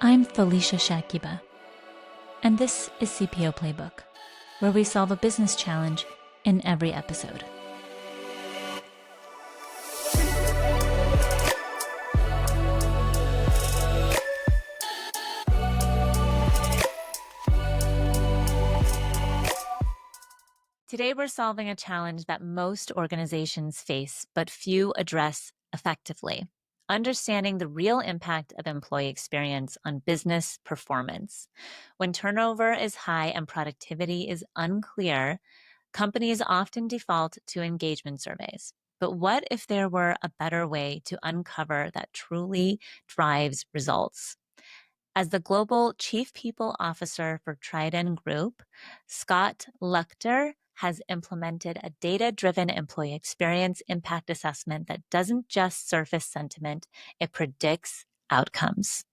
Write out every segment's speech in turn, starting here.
I'm Felicia Shakiba, and this is CPO Playbook, where we solve a business challenge in every episode. Today, we're solving a challenge that most organizations face, but few address effectively: understanding the real impact of employee experience on business performance. When turnover is high and productivity is unclear, companies often default to engagement surveys. But what if there were a better way to uncover that truly drives results? As the Global Chief People Officer for Trident Group, Scott Leuchter has implemented a data-driven employee experience impact assessment that doesn't just surface sentiment, it predicts outcomes.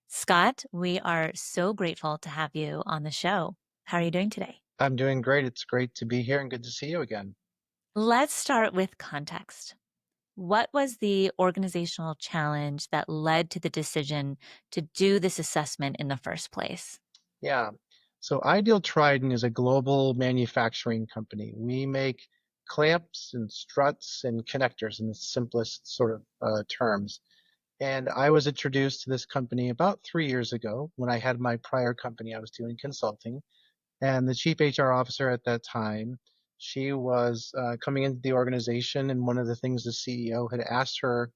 Scott, we are so grateful to have you on the show. How are you doing today? I'm doing great. It's great to be here and good to see you again. Let's start with context. What was the organizational challenge that led to the decision to do this assessment in the first place? Yeah. So Ideal Trident is a global manufacturing company. We make clamps and struts and connectors in the simplest sort of terms. And I was introduced to this company about 3 years ago when I had my prior company. I was doing consulting. And the chief HR officer at that time, she was coming into the organization. And one of the things the CEO had asked her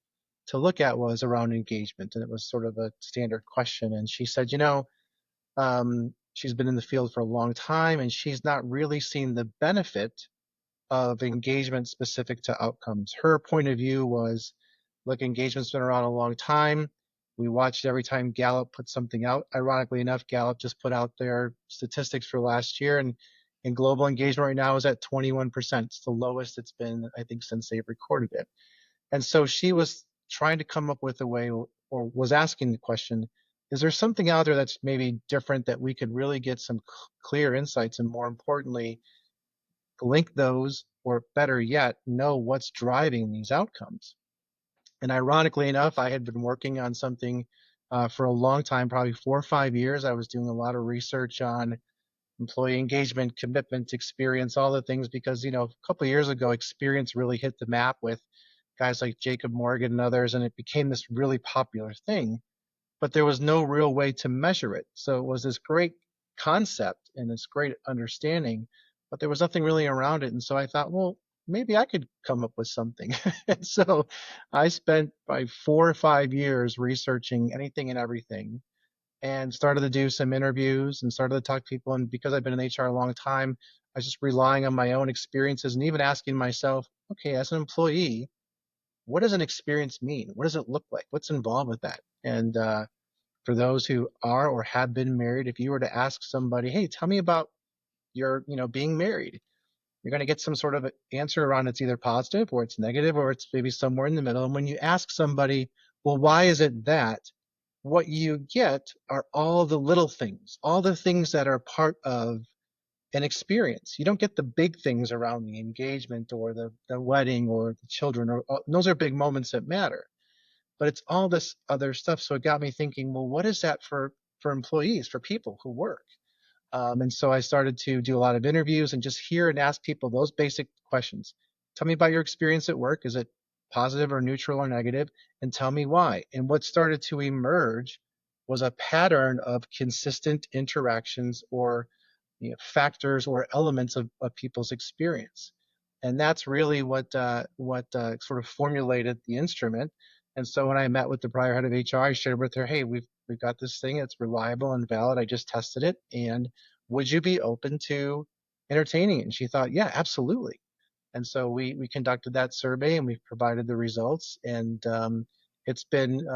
to look at was around engagement. And it was sort of a standard question. And she said, she's been in the field for a long time and she's not really seen the benefit of engagement specific to outcomes. Her point of view was, look, engagement's been around a long time. We watched every time Gallup put something out. Ironically enough, Gallup just put out their statistics for last year, and global engagement right now is at 21%. It's the lowest it's been, I think, since they've recorded it. And so she was trying to come up with a way, or was asking the question, is there something out there that's maybe different that we could really get some clear insights, and more importantly, link those, or better yet, know what's driving these outcomes? And ironically enough, I had been working on something for a long time, probably 4 or 5 years. I was doing a lot of research on employee engagement, commitment, experience, all the things, because, a couple of years ago, experience really hit the map with guys like Jacob Morgan and others, and it became this really popular thing, but there was no real way to measure it. So it was this great concept and this great understanding, but there was nothing really around it. And so I thought, well, maybe I could come up with something. And so I spent by 4 or 5 years researching anything and everything, and started to do some interviews and started to talk to people. And because I've been in HR a long time, I was just relying on my own experiences and even asking myself, okay, as an employee, what does an experience mean? What does it look like? What's involved with that? And for those who are or have been married, if you were to ask somebody, hey, tell me about your, being married, you're going to get some sort of answer around it's either positive or it's negative or it's maybe somewhere in the middle. And when you ask somebody, well, why is it that? What you get are all the little things, all the things that are part of an experience. You don't get the big things around the engagement or the wedding or the children, or those are big moments that matter. But it's all this other stuff. So it got me thinking, well, what is that for employees, for people who work? And so I started to do a lot of interviews and just hear and ask people those basic questions. Tell me about your experience at work. Is it positive or neutral or negative? And tell me why. And what started to emerge was a pattern of consistent interactions, or factors or elements of people's experience. And that's really what sort of formulated the instrument. And so when I met with the prior head of HR, I shared with her, hey, we've got this thing. It's reliable and valid. I just tested it. And would you be open to entertaining it? And she thought, yeah, absolutely. And so we conducted that survey and we've provided the results. And it's been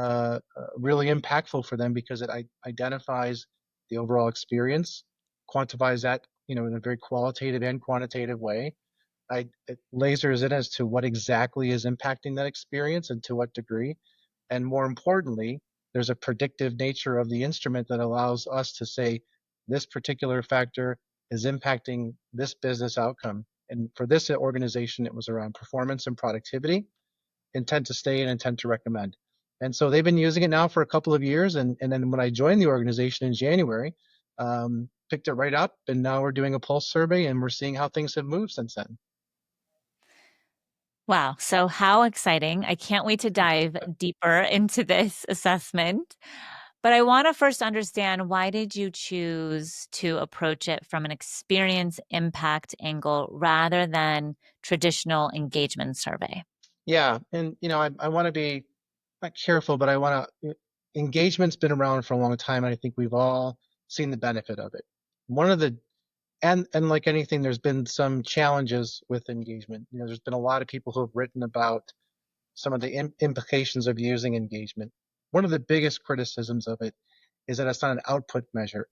really impactful for them because it identifies the overall experience, quantifies that, in a very qualitative and quantitative way. It lasers in as to what exactly is impacting that experience and to what degree. And more importantly, there's a predictive nature of the instrument that allows us to say this particular factor is impacting this business outcome. And for this organization, it was around performance and productivity, intent to stay, and intent to recommend. And so they've been using it now for a couple of years. And then when I joined the organization in January, picked it right up. And now we're doing a pulse survey and we're seeing how things have moved since then. Wow. So, how exciting. I can't wait to dive deeper into this assessment. But I want to first understand, why did you choose to approach it from an experience impact angle rather than traditional engagement survey? Yeah. And, I want to be not careful, but I want to, engagement's been around for a long time. And I think we've all seen the benefit of it. One of the and like anything, there's been some challenges with engagement. There's been a lot of people who have written about some of the implications of using engagement. One of the biggest criticisms of it is that it's not an output measure.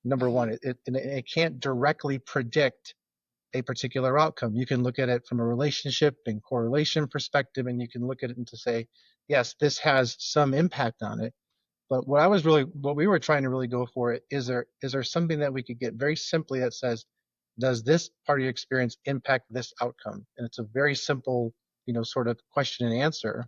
Number one, it can't directly predict a particular outcome. You can look at it from a relationship and correlation perspective, and you can look at it and to say, yes, this has some impact on it. But what we were trying to really go for, is there something that we could get very simply that says, does this part of your experience impact this outcome? And it's a very simple, sort of question and answer,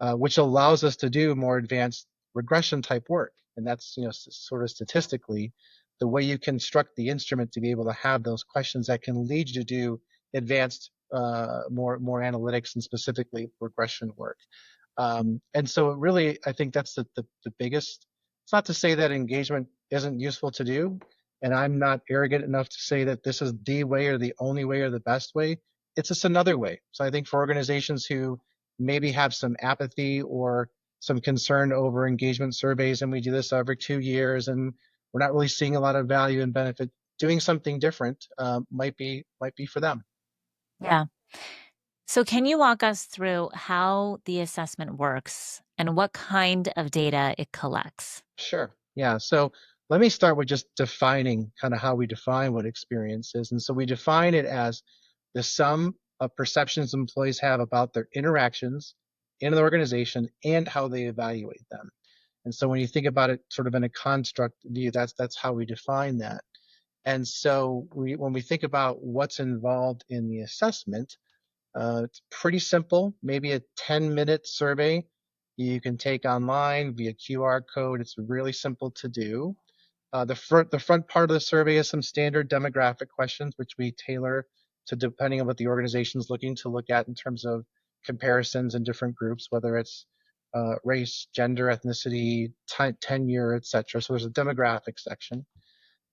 which allows us to do more advanced regression type work. And that's, sort of statistically the way you construct the instrument to be able to have those questions that can lead you to do advanced, more analytics and specifically regression work. And so really, I think that's the biggest. It's not to say that engagement isn't useful to do, and I'm not arrogant enough to say that this is the way or the only way or the best way. It's just another way. So I think for organizations who maybe have some apathy or some concern over engagement surveys, and we do this every 2 years, and we're not really seeing a lot of value and benefit, doing something different might be for them. Yeah. So, can you walk us through how the assessment works and what kind of data it collects? Sure. Yeah. So let me start with just defining kind of how we define what experience is. And so we define it as the sum of perceptions employees have about their interactions in the organization and how they evaluate them. And so when you think about it sort of in a construct view, that's how we define that. And so when we think about what's involved in the assessment, it's pretty simple, maybe a 10-minute survey you can take online via QR code. It's really simple to do. The front part of the survey is some standard demographic questions, which we tailor to depending on what the organization is looking to look at in terms of comparisons in different groups, whether it's race, gender, ethnicity, tenure, etc. So there's a demographic section,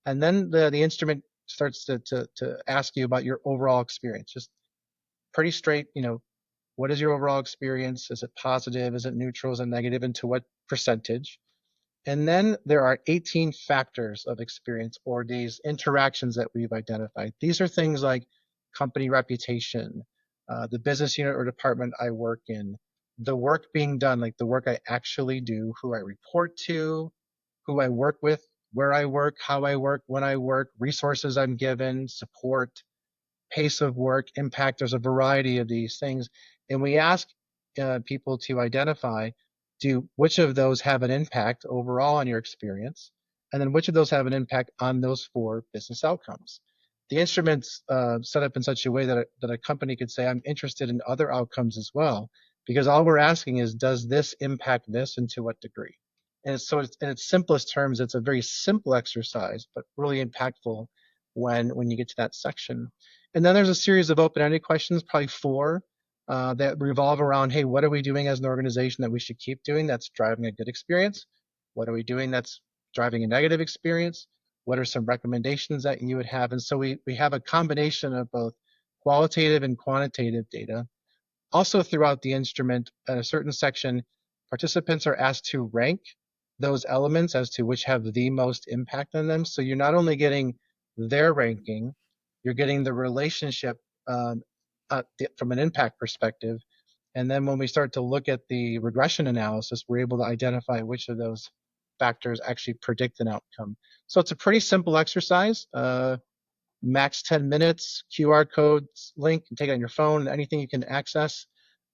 and then the instrument starts to ask you about your overall experience. Just pretty straight, what is your overall experience? Is it positive? Is it neutral? Is it negative? And to what percentage? And then there are 18 factors of experience, or these interactions that we've identified. These are things like company reputation, the business unit or department I work in, the work being done, like the work I actually do, who I report to, who I work with, where I work, how I work, when I work, resources I'm given, support, pace of work, impact. There's a variety of these things. And we ask people to identify, which of those have an impact overall on your experience, and then which of those have an impact on those four business outcomes. The instrument's set up in such a way that a company could say, I'm interested in other outcomes as well, because all we're asking is, does this impact this, and to what degree? And so in its simplest terms, it's a very simple exercise, but really impactful when you get to that section. And then there's a series of open-ended questions, probably four, that revolve around, hey, what are we doing as an organization that we should keep doing that's driving a good experience? What are we doing that's driving a negative experience? What are some recommendations that you would have? And so we have a combination of both qualitative and quantitative data. Also, throughout the instrument, at a certain section, participants are asked to rank those elements as to which have the most impact on them. So you're not only getting their ranking, you're getting the relationship, from an impact perspective. And then when we start to look at the regression analysis, we're able to identify which of those factors actually predict an outcome. So it's a pretty simple exercise. Max 10 minutes, QR codes, link, and take it on your phone, anything you can access.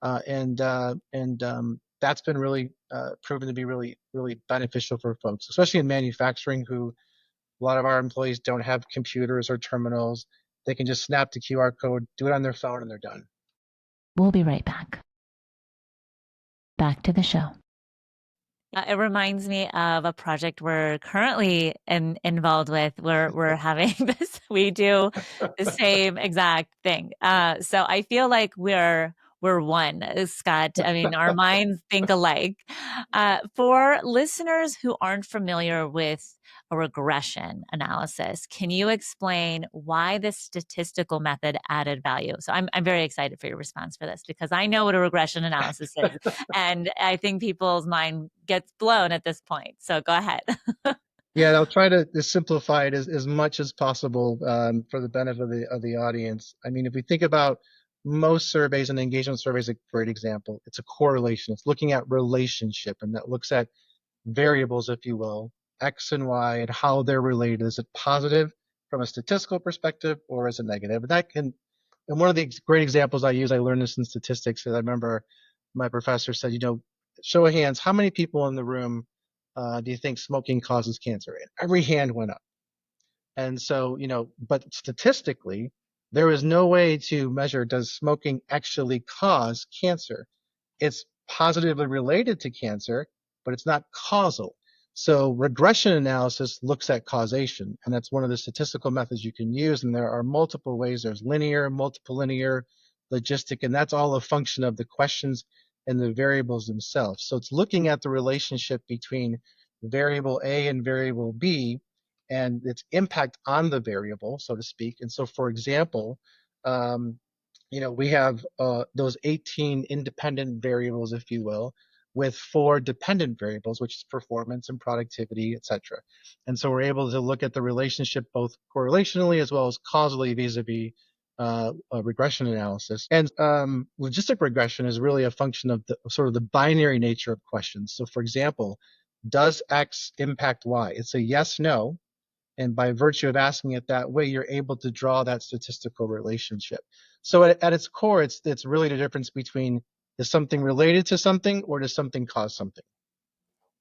And that's been really proven to be really, really beneficial for folks, especially in manufacturing, who a lot of our employees don't have computers or terminals. They can just snap the QR code, do it on their phone, and they're done. We'll be right back. Back to the show. It reminds me of a project we're currently involved with where we're having this, we do the same exact thing. So I feel like we're one, Scott. I mean, our minds think alike. For listeners who aren't familiar with a regression analysis, can you explain why this statistical method added value? So I'm very excited for your response for this because I know what a regression analysis is. And I think people's mind gets blown at this point. So go ahead. Yeah, and I'll try to simplify it as much as possible for the benefit of the audience. I mean, if we think about most surveys and engagement surveys, a great example. It's a correlation. It's looking at relationship, and that looks at variables, if you will, X and Y, and how they're related. Is it positive from a statistical perspective, or is it negative? And that can, and one of the great examples I use, I learned this in statistics, and I remember my professor said, show of hands, how many people in the room do you think smoking causes cancer? And every hand went up. And so, but statistically, there is no way to measure, does smoking actually cause cancer? It's positively related to cancer, but it's not causal. So regression analysis looks at causation, and that's one of the statistical methods you can use. And there are multiple ways. There's linear, multiple linear, logistic, and that's all a function of the questions and the variables themselves. So it's looking at the relationship between variable A and variable B and its impact on the variable, so to speak. And so, for example, um, we have those 18 independent variables, if you will, with 4 dependent variables, which is performance and productivity, et cetera. And so we're able to look at the relationship both correlationally as well as causally vis-a-vis regression analysis. And logistic regression is really a function of the sort of the binary nature of questions. So, for example, does X impact Y? It's a yes, no. And by virtue of asking it that way, you're able to draw that statistical relationship. So at its core, it's really the difference between is something related to something or does something cause something?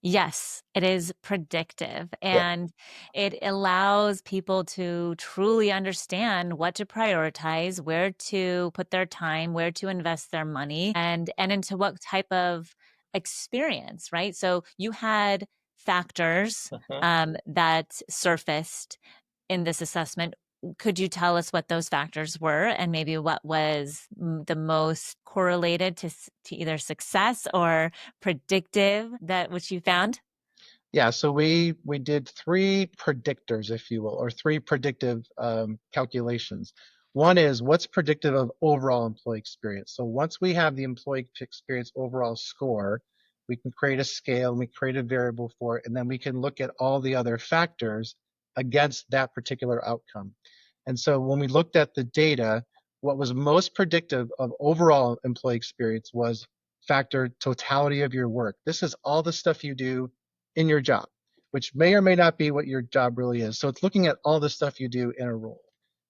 Yes, it is predictive Yeah. and it allows people to truly understand what to prioritize, where to put their time, where to invest their money, and into what type of experience, right? So you had factors Uh-huh. that surfaced in this assessment. Could you tell us what those factors were and maybe what was the most correlated to either success or predictive that which you found? Yeah, so we did 3 predictors, if you will, or 3 predictive calculations. One is what's predictive of overall employee experience. So once we have the employee experience overall score, we can create a scale and we create a variable for it, and then we can look at all the other factors against that particular outcome. And so when we looked at the data, what was most predictive of overall employee experience was factor totality of your work. This is all the stuff you do in your job, which may or may not be what your job really is. So it's looking at all the stuff you do in a role.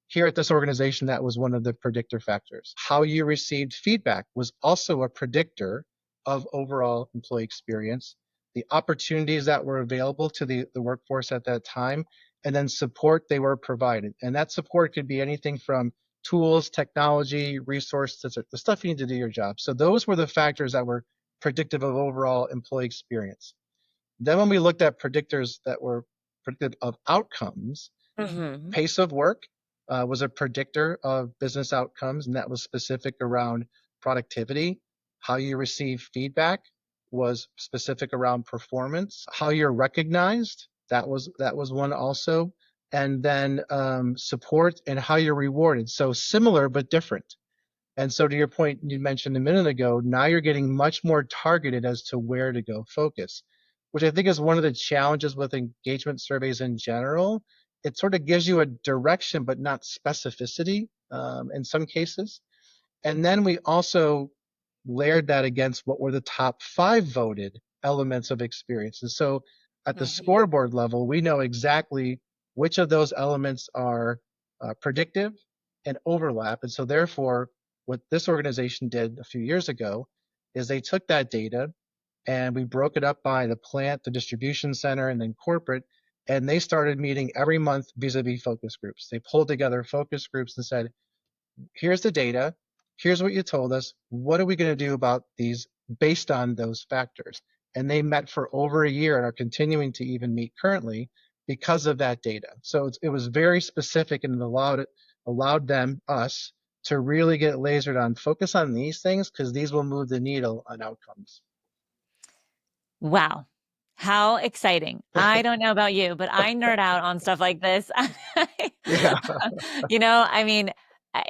Here at this organization, that was one of the predictor factors. How you received feedback was also a predictor of overall employee experience, the opportunities that were available to the workforce at that time, and then support they were provided. And that support could be anything from tools, technology, resources, the stuff you need to do your job. So those were the factors that were predictive of overall employee experience. Then when we looked at predictors that were predictive of outcomes, Hmm. pace of work was a predictor of business outcomes, and that was specific around productivity. How you receive feedback was specific around performance. How you're recognized, that was one also. And then support and how you're rewarded. So similar but different. And so to your point you mentioned a minute ago, now you're getting much more targeted as to where to go focus, which I think is one of the challenges with engagement surveys in general. It sort of gives you a direction, but not specificity in some cases. And then we also layered that against what were the top 5 voted elements of experience. And so at the Hmm. scoreboard level, we know exactly which of those elements are predictive and overlap. And so therefore, what this organization did a few years ago is they took that data and we broke it up by the plant, the distribution center, and then corporate. And they started meeting every month vis-a-vis focus groups. They pulled together focus groups and said, here's the data, here's what you told us, what are we going to do about these based on those factors? and they met for over a year and are continuing to even meet currently because of that data. So it was very specific, and it allowed them, us, to really get lasered on focus on these things because these will move the needle on outcomes. Wow. How exciting. I don't know about you, but I nerd out on stuff like this. Yeah. I mean,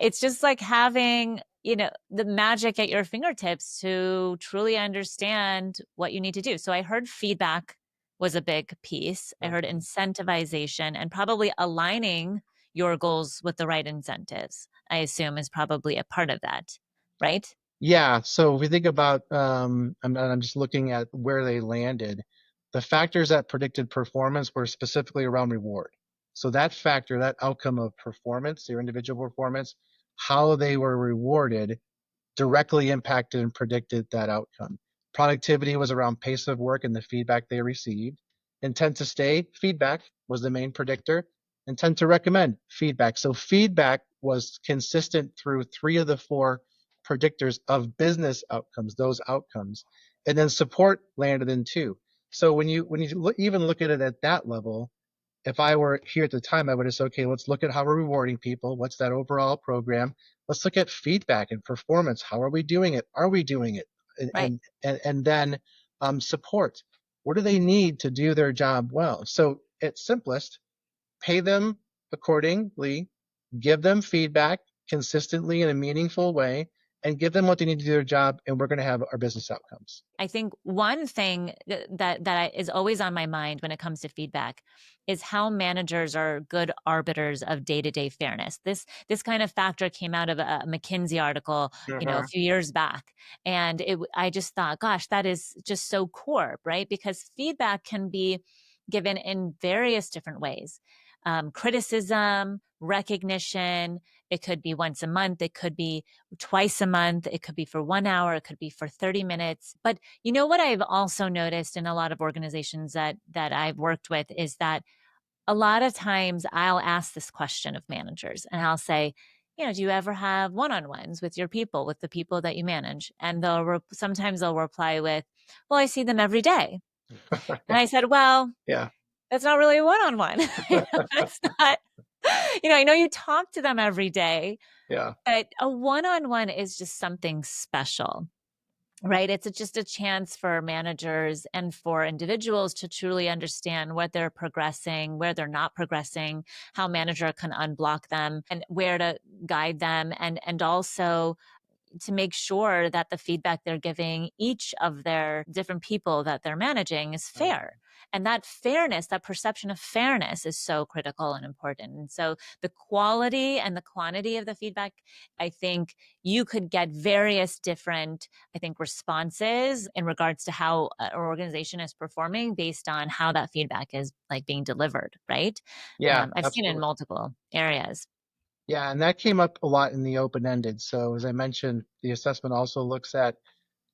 it's just like having, the magic at your fingertips to truly understand what you need to do. So I heard feedback was a big piece. I heard incentivization and probably aligning your goals with the right incentives, I assume is probably a part of that, right? Yeah, so if we think about, I'm just looking at where they landed. The factors that predicted performance were specifically around reward. So that factor, that outcome of performance, their individual performance, how they were rewarded directly impacted and predicted that outcome. Productivity was around pace of work and the feedback they received. Intent to stay, feedback was the main predictor. Intent to recommend, feedback. So feedback was consistent through three of the four predictors of business outcomes, those outcomes. And then support landed in two. So when you even look at it at that level, if I were here at the time, I would have said, okay, let's look at how we're rewarding people. What's that overall program? Let's look at feedback and performance. How are we doing it? Are we doing it? And Right. and and then support. What do they need to do their job well? So at simplest, pay them accordingly, give them feedback consistently in a meaningful way, and give them what they need to do their job, and we're going to have our business outcomes. I think one thing that is always on my mind when it comes to feedback is how managers are good arbiters of day-to-day fairness. This kind of factor came out of a McKinsey article, a Uh-huh. few years back, and I just thought, gosh, that is just so core, right? Because feedback can be given in various different ways. Criticism, recognition, it could be once a month, it could be twice a month, it could be for 1 hour, it could be for 30 minutes. But you know what I've also noticed in a lot of organizations that I've worked with is that a lot of times I'll ask this question of managers and I'll say, do you ever have one-on-ones with your people, with the people that you manage? And sometimes they'll reply with, well, I see them every day. And I said, well, Yeah. that's not really a one-on-one. That's not, I know you talk to them every day, Yeah. but a one-on-one is just something special. Right. It's just a chance for managers and for individuals to truly understand what they're progressing, where they're not progressing, how manager can unblock them and where to guide them. And also to make sure that the feedback they're giving each of their different people that they're managing is fair. And that fairness, that perception of fairness is so critical and important. And so the quality and the quantity of the feedback, I think you could get various different, I think, responses in regards to how an organization is performing based on how that feedback is like being delivered, right? Yeah, I've seen it in absolutely. multiple areas. Yeah, and that came up a lot in the open-ended. So as I mentioned, the assessment also looks at,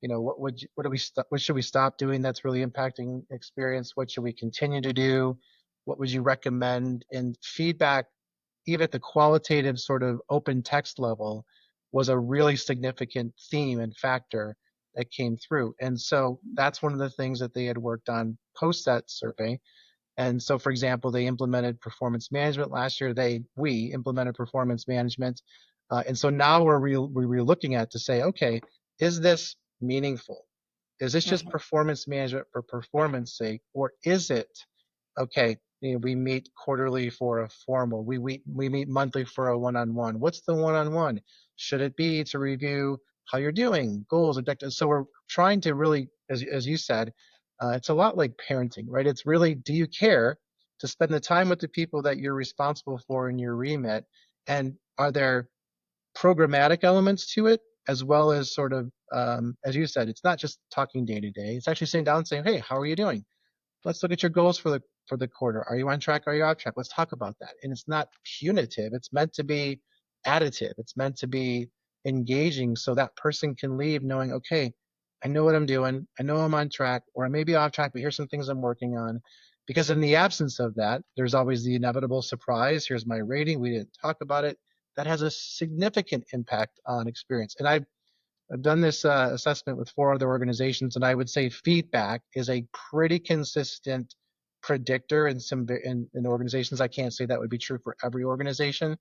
what should we stop doing that's really impacting experience? What should we continue to do? What would you recommend? And feedback, even at the qualitative sort of open text level, was a really significant theme and factor that came through. And so that's one of the things that they had worked on post that survey. And so, for example, they implemented performance management last year. We implemented performance management. And so now we're looking at to say, okay, is this meaningful? Is this just Right. performance management for performance sake, or is it okay? We meet quarterly for a formal. We meet monthly for a one-on-one. What's the one-on-one? Should it be to review how you're doing, goals, objectives? So we're trying to really, as you said, it's a lot like parenting, right? It's really, do you care to spend the time with the people that you're responsible for in your remit, and are there programmatic elements to it, as well as sort of, as you said, it's not just talking day to day. It's actually sitting down and saying, hey, how are you doing? Let's look at your goals for the quarter. Are you on track? Are you off track? Let's talk about that. And it's not punitive. It's meant to be additive. It's meant to be engaging so that person can leave knowing, okay, I know what I'm doing. I know I'm on track, or I may be off track, but here's some things I'm working on. Because in the absence of that, there's always the inevitable surprise. Here's my rating. We didn't talk about it. That has a significant impact on experience. And I've done this assessment with 4 other organizations, and I would say feedback is a pretty consistent predictor in in organizations. I can't say that would be true for every organization,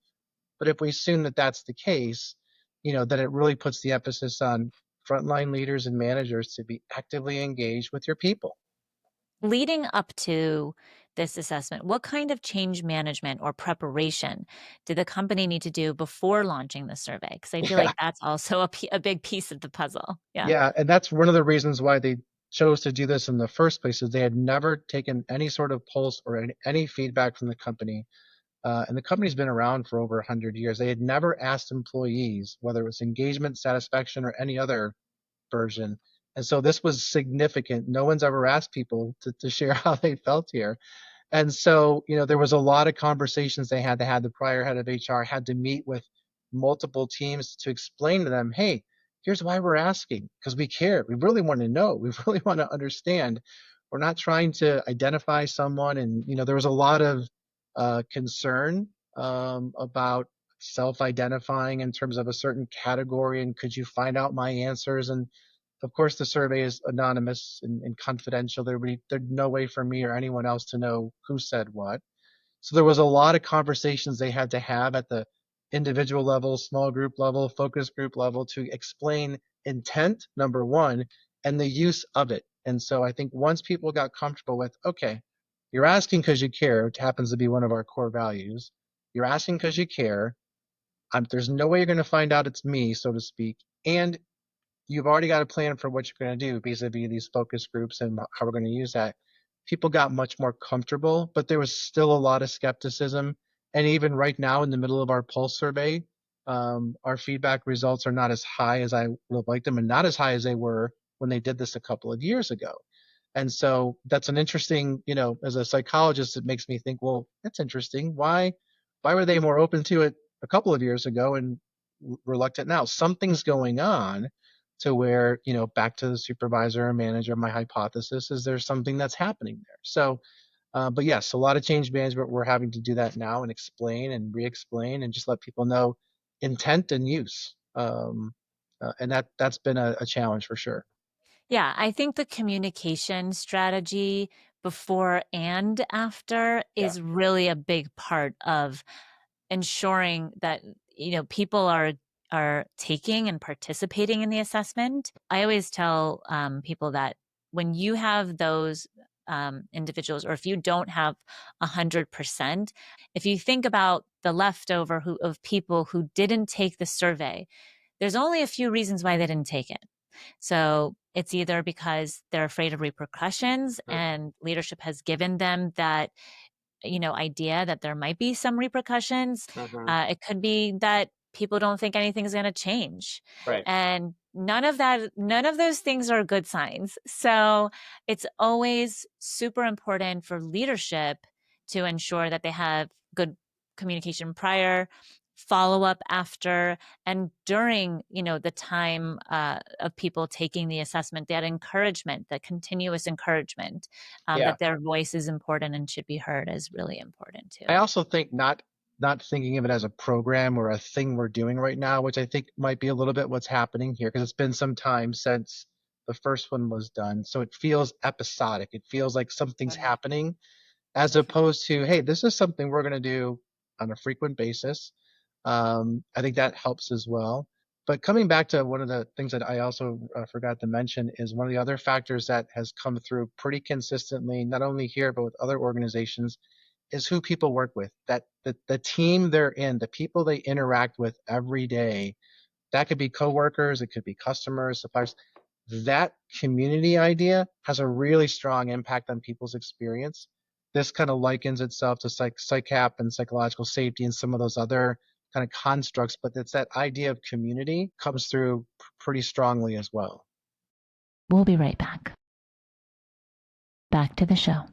but if we assume that that's the case, that it really puts the emphasis on frontline leaders and managers to be actively engaged with your people. Leading up to this assessment, what kind of change management or preparation did the company need to do before launching the survey? Because I feel Yeah, like that's also a big piece of the puzzle. Yeah. yeah, and that's one of the reasons why they chose to do this in the first place is they had never taken any sort of pulse or any feedback from the company. And the company's been around for over 100 years. They had never asked employees whether it was engagement, satisfaction, or any other version. And so this was significant. No one's ever asked people to share how they felt here. And so, there was a lot of conversations they had. They had the prior head of HR had to meet with multiple teams to explain to them, hey, here's why we're asking, because we care. We really want to know. We really want to understand. We're not trying to identify someone. And, there was a lot of concern about self-identifying in terms of a certain category. And could you find out my answers? And of course, the survey is anonymous and confidential. There's no way for me or anyone else to know who said what. So there was a lot of conversations they had to have at the individual level, small group level, focus group level to explain intent, number one, and the use of it. And so I think once people got comfortable with, okay, you're asking because you care, which happens to be one of our core values. You're asking because you care. There's no way you're going to find out it's me, so to speak. And you've already got a plan for what you're going to do vis-a-vis these focus groups and how we're going to use that. People got much more comfortable, but there was still a lot of skepticism. And even right now, in the middle of our pulse survey, our feedback results are not as high as I would have liked them, and not as high as they were when they did this a couple of years ago. And so that's an interesting, as a psychologist, it makes me think, well, that's interesting. Why were they more open to it a couple of years ago and reluctant now? Something's going on to where, back to the supervisor or manager, my hypothesis is there's something that's happening there. So, but yes, a lot of change management. We're having to do that now and explain and re-explain and just let people know intent and use. And that's been a challenge for sure. Yeah, I think the communication strategy before and after Yeah. is really a big part of ensuring that people are taking and participating in the assessment. I always tell people that when you have those individuals, or if you don't have 100%, if you think about the leftover of people who didn't take the survey, there's only a few reasons why they didn't take it. So it's either because they're afraid of repercussions and leadership has given them that idea that there might be some repercussions. Mm-hmm. It could be that people don't think anything's going to change, Right. and none of those things are good signs. So it's always super important for leadership to ensure that they have good communication prior, follow up after, and during the time of people taking the assessment, that encouragement, that continuous encouragement, Yeah. that their voice is important and should be heard is really important I too. also think not thinking of it as a program or a thing we're doing right now, which I think might be a little bit what's happening here because it's been some time since the first one was done. So it feels episodic. It feels like something's happening as opposed to, hey, this is something we're going to do on a frequent basis. I think that helps as well. But coming back to one of the things that I also forgot to mention is one of the other factors that has come through pretty consistently, not only here, but with other organizations, is who people work with. That the team they're in, the people they interact with every day. That could be coworkers, it could be customers, suppliers. That community idea has a really strong impact on people's experience. This kind of likens itself to psych and psychological safety and some of those other kind of constructs, but it's that idea of community comes through pretty strongly as well. We'll be right back. Back to the show.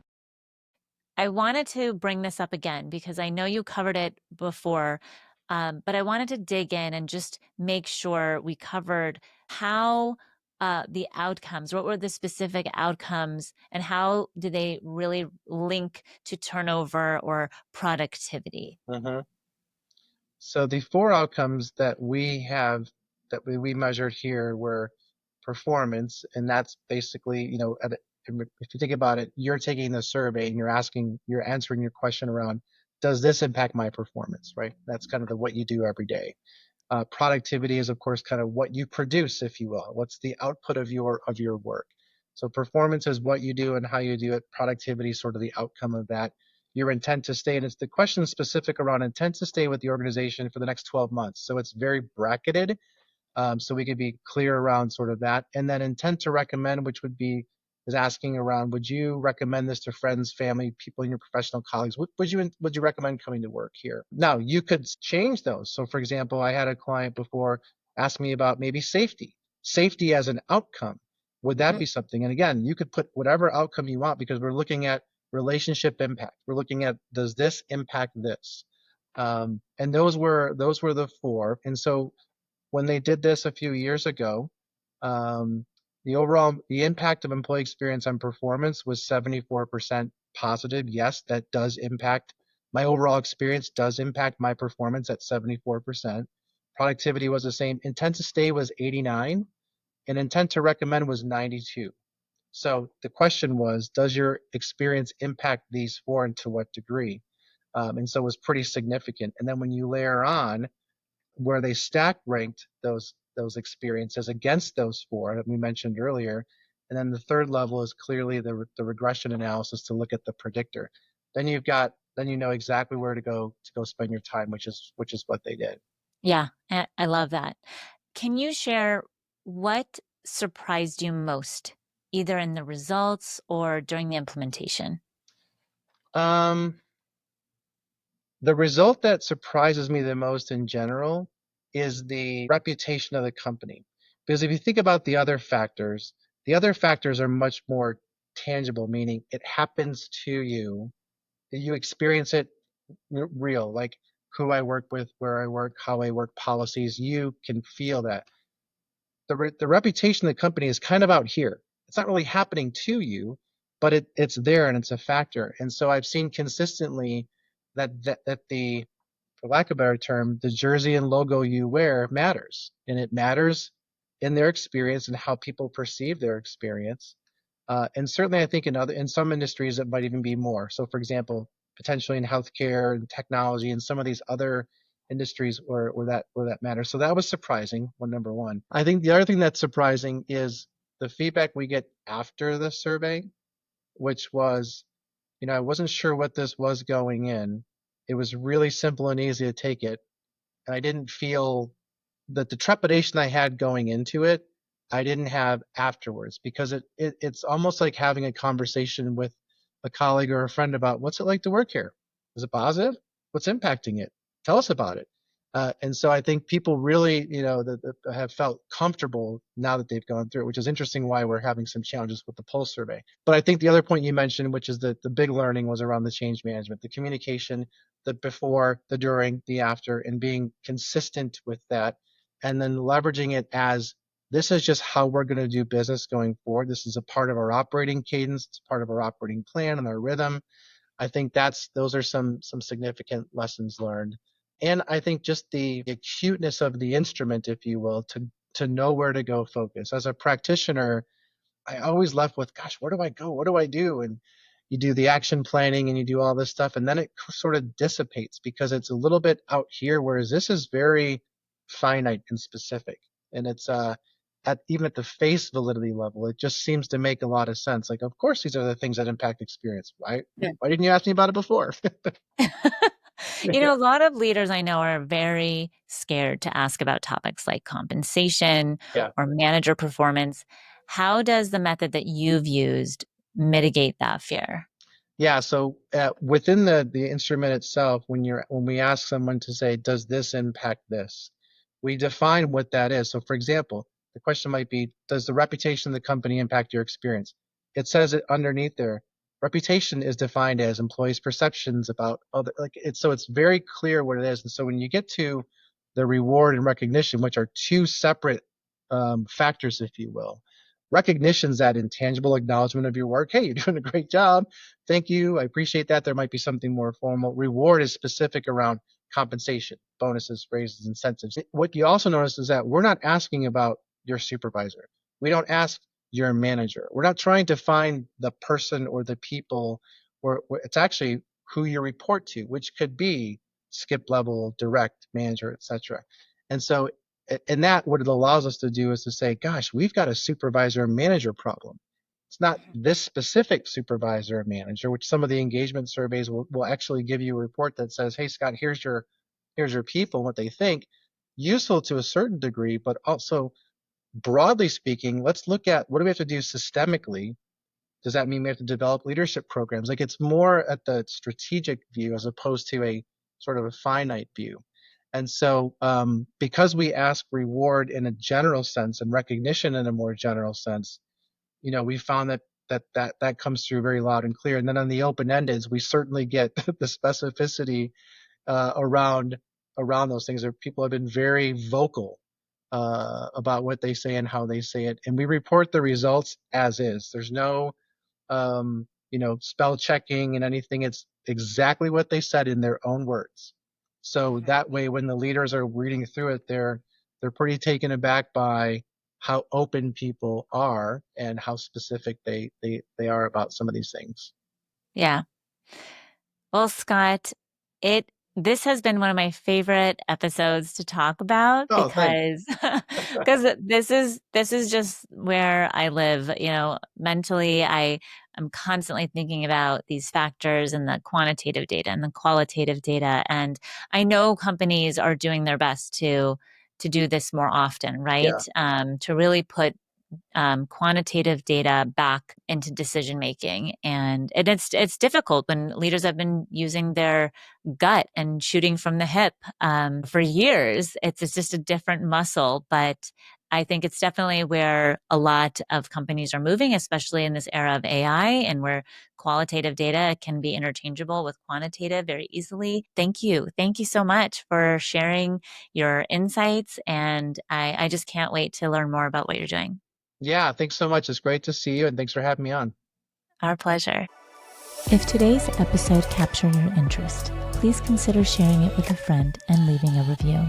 I wanted to bring this up again because I know you covered it before, but I wanted to dig in and just make sure we covered how the outcomes, what were the specific outcomes, and how do they really link to turnover or productivity? Mhm. So the 4 outcomes that we have that we measured here were performance, and that's basically, if you think about it, you're taking the survey and you're answering your question around, does this impact my performance, right? That's kind of what you do every day. Productivity is, of course, kind of what you produce, if you will. What's the output of your work? So performance is what you do and how you do it. Productivity is sort of the outcome of that. Your intent to stay, and it's the question specific around intent to stay with the organization for the next 12 months. So it's very bracketed, so we could be clear around sort of that. And then intent to recommend, which is asking around, would you recommend this to friends, family, people in your professional colleagues? Would you recommend coming to work here? Now you could change those. So for example, I had a client before ask me about maybe safety as an outcome. Would that be something? And again, you could put whatever outcome you want, because we're looking at relationship impact. We're looking at, does this impact this? And those were the four. And so when they did this a few years ago, um, the impact of employee experience on performance was 74% positive. Yes, that does impact my overall experience, does impact my performance at 74%. Productivity was the same. Intent to stay was 89, and intent to recommend was 92. So the question was, does your experience impact these four, and to what degree? And so it was pretty significant. And then when you layer on where they stack ranked those experiences against those four that we mentioned earlier. And then the third level is clearly the regression analysis to look at the predictor. Then you know exactly where to go spend your time, which is what they did. Yeah, I love that. Can you share what surprised you most, either in the results or during the implementation? Um, the result that surprises me the most in general is the reputation of the company. Because if you think about the other factors are much more tangible, meaning it happens to you, you experience it real, like who I work with, where I work, how I work, policies. You can feel that. The reputation of the company is kind of out here. It's not really happening to you, but it's there and it's a factor. And so I've seen consistently that the, for lack of a better term, the jersey and logo you wear matters, and it matters in their experience and how people perceive their experience. And certainly, I think in some industries it might even be more. So, for example, potentially in healthcare and technology and some of these other industries where that matters. So that was surprising. Number one. I think the other thing that's surprising is the feedback we get after the survey, which was, I wasn't sure what this was going in. It was really simple and easy to take it, and I didn't feel that the trepidation I had going into it, I didn't have afterwards, because it's almost like having a conversation with a colleague or a friend about, what's it like to work here? Is it positive? What's impacting it? Tell us about it. And so I think people really, have felt comfortable now that they've gone through it, which is interesting why we're having some challenges with the pulse survey. But I think the other point you mentioned, which is the big learning, was around the change management, the communication, the before, the during, the after, and being consistent with that, and then leveraging it as, this is just how we're going to do business going forward. This is a part of our operating cadence. It's part of our operating plan and our rhythm. I think those are some significant lessons learned. And I think just the acuteness of the instrument, if you will, to know where to go focus. As a practitioner, I always left with, gosh, where do I go? What do I do? And you do the action planning and you do all this stuff, and then it sort of dissipates because it's a little bit out here, whereas this is very finite and specific. And it's even at the face validity level, it just seems to make a lot of sense. Like, of course, these are the things that impact experience. Why didn't you ask me about it before? A lot of leaders I know are very scared to ask about topics like compensation Yeah. or manager performance. How does the method that you've used mitigate that fear? Yeah, so within the instrument itself, when we ask someone to say, does this impact this? We define what that is. So for example, the question might be, does the reputation of the company impact your experience? It says it underneath there. Reputation is defined as employees' perceptions about other, like it's, so it's very clear what it is. And so when you get to the reward and recognition, which are two separate factors, if you will, recognition's that intangible acknowledgement of your work. Hey, you're doing a great job. Thank you. I appreciate that. There might be something more formal. Reward is specific around compensation, bonuses, raises, incentives. What you also notice is that we're not asking about your supervisor. We don't ask your manager. We're not trying to find the person or the people, or it's actually who you report to, which could be skip level, direct, manager, etc. And so, and that what it allows us to do is to say, gosh, we've got a supervisor manager problem. It's not this specific supervisor or manager, which some of the engagement surveys will actually give you a report that says, hey, Scott, here's your people, what they think. Useful to a certain degree, but also broadly speaking, let's look at what do we have to do systemically. Does that mean we have to develop leadership programs? Like it's more at the strategic view as opposed to a sort of a finite view. And so because we ask reward in a general sense and recognition in a more general sense, we found that comes through very loud and clear. And then on the open-endeds, we certainly get the specificity around those things. People have been very vocal about what they say and how they say it, and we report the results as is. There's no spell checking and anything. It's exactly what they said in their own words. So that way, when the leaders are reading through it, they're pretty taken aback by how open people are and how specific they are about some of these things. Yeah. Well, Scott, this has been one of my favorite episodes to talk about Oh, thanks. because this is just where I live. Mentally, I am constantly thinking about these factors and the quantitative data and the qualitative data. And I know companies are doing their best to do this more often, right? Yeah. To really put quantitative data back into decision making, and it's difficult when leaders have been using their gut and shooting from the hip for years. It's just a different muscle, but I think it's definitely where a lot of companies are moving, especially in this era of AI, and where qualitative data can be interchangeable with quantitative very easily. Thank you so much for sharing your insights, and I just can't wait to learn more about what you're doing. Yeah, thanks so much. It's great to see you, and thanks for having me on. Our pleasure. If today's episode captured your interest, please consider sharing it with a friend and leaving a review.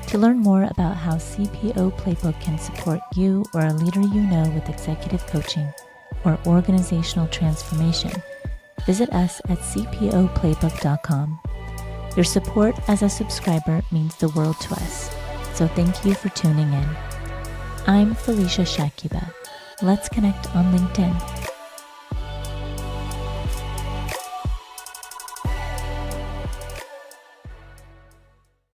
To learn more about how CPO Playbook can support you or a leader you know with executive coaching or organizational transformation, visit us at cpoplaybook.com. Your support as a subscriber means the world to us, so thank you for tuning in. I'm Felicia Shakiba. Let's connect on LinkedIn.